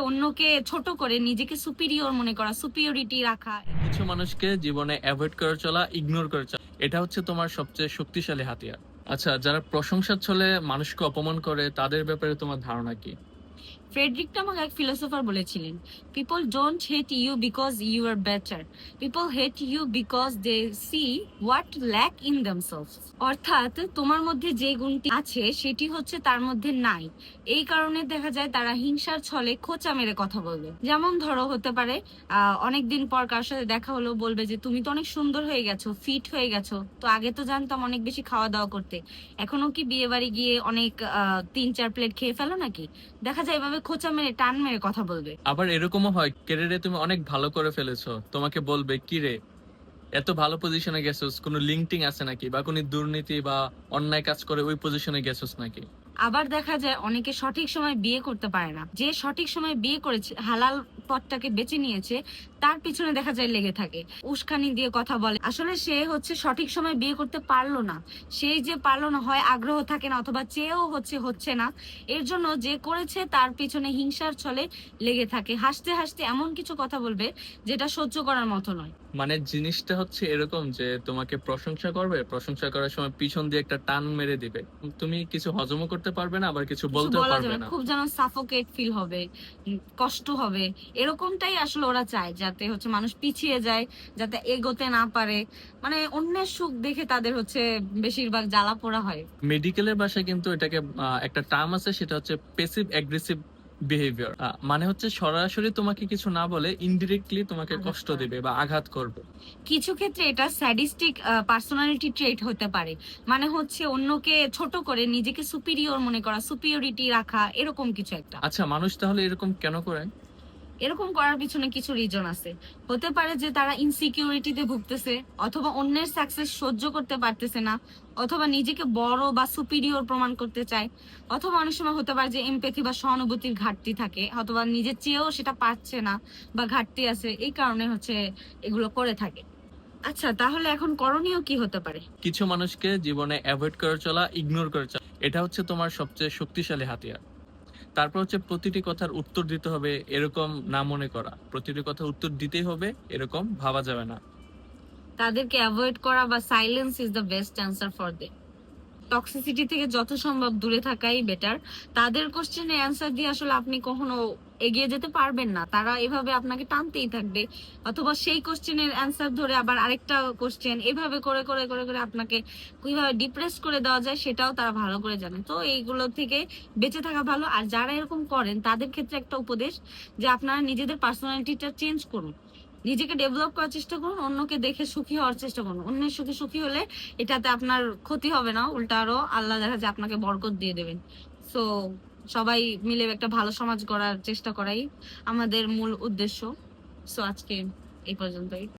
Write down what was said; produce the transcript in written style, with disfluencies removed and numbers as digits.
অন্যকে ছোট করে নিজেকে সুপিরিয়র মনে করা, সুপিরিয়রিটি রাখা। কিছু মানুষকে জীবনে অ্যাভয়েড করে চলা, ইগনোর করে চলা, এটা হচ্ছে তোমার সবচেয়ে শক্তিশালী হাতিয়ার। আচ্ছা, যারা প্রশংসার ছলে মানুষকে অপমান করে তাদের ব্যাপারে তোমার ধারণা কি? ফ্রেডরিক টামাক এক ফিলোসোফার বলেছিলেন, people don't hate you because you are better, people hate you because they see what lack in themselves. অর্থাৎ তোমার মধ্যে যে গুণটি আছে সেটি হচ্ছে তার মধ্যে নাই, এই কারণে দেখা যায় তারা হিংসার ছলে খোঁচা মেরে কথা বলবে। যেমন ধরো হতে পারে অনেকদিন পর কারোর সাথে দেখা হলো, বলবে যে তুমি তো অনেক সুন্দর হয়ে গেছো, ফিট হয়ে গেছো, তো আগে তো জানতাম অনেক বেশি খাওয়া দাওয়া করতে, এখনো কি বিয়ে বাড়ি গিয়ে অনেক 3-4 প্লেট খেয়ে ফেলো নাকি? দেখা যায় এভাবে খোঁচা মেরে টান মেরে কথা বলবে। আবার এরকমও হয়, ক্যারিয়ারে তুমি অনেক ভালো করে ফেলেছো, তোমাকে বলবে কি রে, এত ভালো পজিশনে গেছোস, কোনো লিঙ্কটিং আছে নাকি, বা কোনো দুর্নীতি বা অন্যায় কাজ করে ওই পজিশনে গেছোস নাকি? আবার দেখা যায় অনেকে সঠিক সময় বিয়ে করতে পারে না, যে সঠিক সময় বিয়ে করেছে, হালাল পথটাকে বেছে নিয়েছে, তার পিছনে দেখা যায় লেগে থাকে, উস্কানি দিয়ে কথা বলে। আসলে সে হচ্ছে সঠিক সময় বিয়ে করতে পারলো না, সেই যে পারলো না, হয় আগ্রহ থাকে না অথবা চেয়েও হচ্ছে না, এর জন্য যে করেছে তার পিছনে হিংসার ছলে লেগে থাকে, হাসতে হাসতে এমন কিছু কথা বলবে যেটা সহ্য করার মতো নয়। মানে জিনিসটা হচ্ছে এরকম যে তোমাকে প্রশংসা করবে, প্রশংসা করার সময় পিছন দিয়ে একটা টান মেরে দিবে, তুমি কিছু হজমও করতে পারবে না, আবার কিছু কিছু বলতেও বলা পারবে যাবে না, না। খুব যেন সাফোকেট ফিল হবে, কষ্ট হবে, এরকমটাই আসলে ওরা চায়, যাতে হচ্ছে মানুষ পিছিয়ে যায়, যাতে এগোতে না পারে। মানে অন্যের সুখ দেখে তাদের হচ্ছে বেশিরভাগ জ্বালা পোড়া হয়। মেডিকেলের ভাষায় কিন্তু এটাকে একটা টার্ম আছে, সেটা হচ্ছে প্যাসিভ অ্যাগ্রেসিভ বিহেভিয়ার। মানে হচ্ছে সরাসরি তোমাকে কিছু না বলে ইনডিরেক্টলি তোমাকে আঘাত কষ্ট করা। দিবে বা আঘাত করবে। কিছু ক্ষেত্রে এটা স্যাডিস্টিক পার্সোনালিটি ট্রেট হতে পারে, মানে হচ্ছে অন্যকে ছোট করে নিজেকে সুপিরিয়র মনে করা, সুপিরিয়রিটি রাখা, এরকম কিছু একটা। আচ্ছা, মানুষ তাহলে এরকম কেন করে? এরকম করার পিছনে কিছু রিজন আছে। হতে পারে যে তারা ইনসিকিউরিটিতে ভুগতেছে, অথবা অন্যের সাকসেস সহ্য করতে পারতেছে না, অথবা নিজেকে বড় বা সুপিরিয়র প্রমাণ করতে চায়, অথবা অনেক সময় হতে পারে যে এমপ্যাথি বা সহানুভূতির ঘাটতি থাকে, অথবা নিজের চেয়েও সেটা পারছে না বা ঘাটতি আছে, এই কারণে হচ্ছে এগুলো করে থাকে। আচ্ছা, তাহলে এখন করণীয় কি হতে পারে? কিছু মানুষকে জীবনে অ্যাভয়েড করে চলা, ইগনোর করে চলা, এটা হচ্ছে তোমার সবচেয়ে শক্তিশালী হাতিয়ার। তারপর হচ্ছে প্রতিটি কথার উত্তর দিতে হবে এরকম না মনে করা, প্রতিটি কথার উত্তর দিতেই হবে এরকম ভাবা যাবে না। তাদেরকে অ্যাভয়েড করা বা silence is the best answer for them. Toxicity থেকে যত সম্ভব দূরে থাকাই বেটার। তাদের কোশ্চেনের অ্যান্সার দিয়ে আসলে আপনি কখনো এগিয়ে যেতে পারবেন না, তারা এভাবে আপনাকে টানতেই থাকবে, অথবা সেই কোশ্চেনের অ্যান্সার ধরে আবার আরেকটা কোশ্চেন, এভাবে করে করে করে করে আপনাকে কিভাবে ডিপ্রেস করে দেওয়া যায় সেটাও তারা ভালো করে জানে। তো এইগুলো থেকে বেঁচে থাকা ভালো। আর যারা এরকম করেন তাদের ক্ষেত্রে একটা উপদেশ, যে আপনারা নিজেদের পার্সোনালিটিটা চেঞ্জ করুন, নিজেকে ডেভেলপ করার চেষ্টা করুন, অন্যকে দেখে সুখী হওয়ার চেষ্টা করুন। অন্যের সুখী সুখী হলে এটাতে আপনার ক্ষতি হবে না, উল্টা আরো আল্লাহ দেখা যায় আপনাকে বরকত দিয়ে দেবেন। সো সবাই মিলে একটা ভালো সমাজ গড়ার চেষ্টা করাই আমাদের মূল উদ্দেশ্য। সো আজকে এই পর্যন্তই।